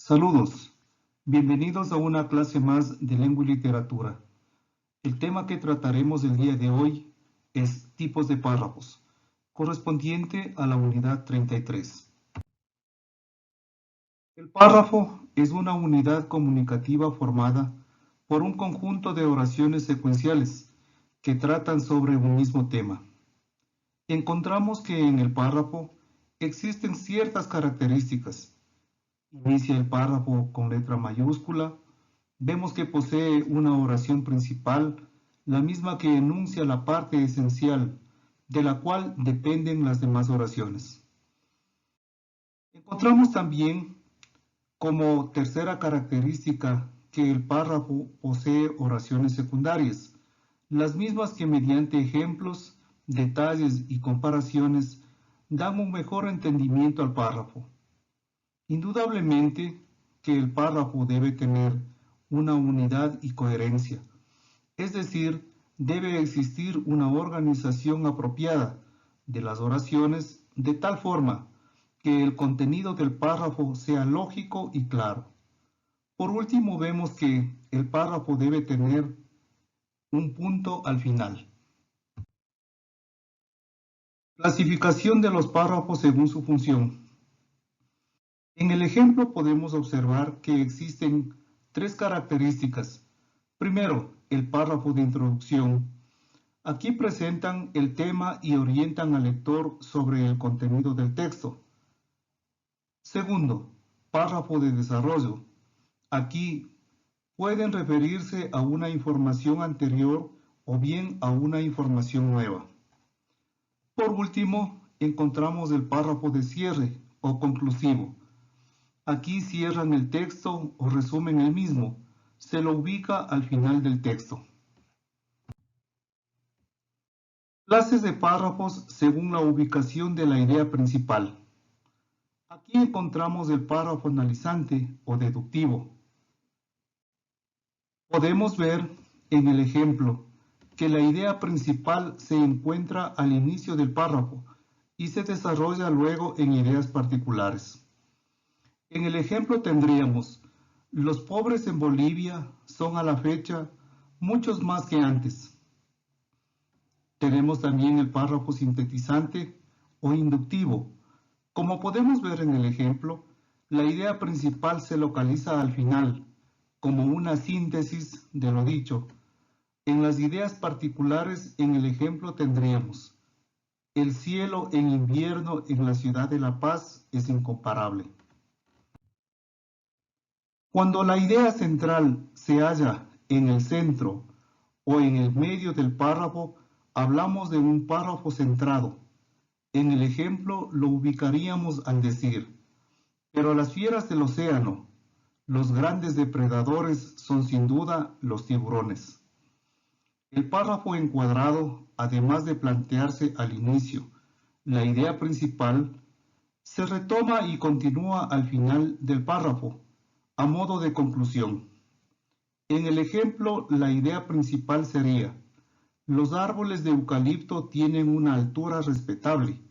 Saludos, bienvenidos a una clase más de lengua y literatura. El tema que trataremos el día de hoy es tipos de párrafos, correspondiente a la unidad 33. El párrafo es una unidad comunicativa formada por un conjunto de oraciones secuenciales que tratan sobre un mismo tema. Encontramos que en el párrafo existen ciertas características. Inicia el párrafo con letra mayúscula. Vemos que posee una oración principal, la misma que enuncia la parte esencial, de la cual dependen las demás oraciones. Encontramos también como tercera característica que el párrafo posee oraciones secundarias, las mismas que mediante ejemplos, detalles y comparaciones dan un mejor entendimiento al párrafo. Indudablemente que el párrafo debe tener una unidad y coherencia, es decir, debe existir una organización apropiada de las oraciones de tal forma que el contenido del párrafo sea lógico y claro. Por último, vemos que el párrafo debe tener un punto al final. Clasificación de los párrafos según su función. En el ejemplo podemos observar que existen tres características. Primero, el párrafo de introducción. Aquí presentan el tema y orientan al lector sobre el contenido del texto. Segundo, párrafo de desarrollo. Aquí pueden referirse a una información anterior o bien a una información nueva. Por último, encontramos el párrafo de cierre o conclusivo. Aquí cierran el texto o resumen el mismo. Se lo ubica al final del texto. Clases de párrafos según la ubicación de la idea principal. Aquí encontramos el párrafo analizante o deductivo. Podemos ver en el ejemplo que la idea principal se encuentra al inicio del párrafo y se desarrolla luego en ideas particulares. En el ejemplo tendríamos: los pobres en Bolivia son a la fecha muchos más que antes. Tenemos también el párrafo sintetizante o inductivo. Como podemos ver en el ejemplo, la idea principal se localiza al final, como una síntesis de lo dicho. En las ideas particulares, en el ejemplo tendríamos: el cielo en invierno en la ciudad de La Paz es incomparable. Cuando la idea central se halla en el centro o en el medio del párrafo, hablamos de un párrafo centrado. En el ejemplo lo ubicaríamos al decir: pero las fieras del océano, los grandes depredadores son sin duda los tiburones. El párrafo encuadrado, además de plantearse al inicio la idea principal, se retoma y continúa al final del párrafo, a modo de conclusión. En el ejemplo, la idea principal sería: los árboles de eucalipto tienen una altura respetable.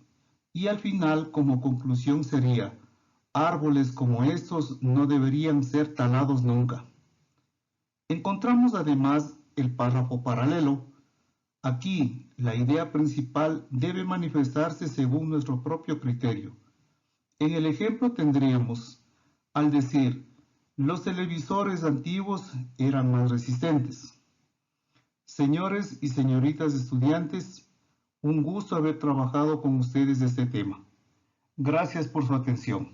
Y al final, como conclusión, sería: árboles como estos no deberían ser talados nunca. Encontramos además el párrafo paralelo. Aquí, la idea principal debe manifestarse según nuestro propio criterio. En el ejemplo tendríamos, al decir: los televisores antiguos eran más resistentes. Señores y señoritas estudiantes, un gusto haber trabajado con ustedes este tema. Gracias por su atención.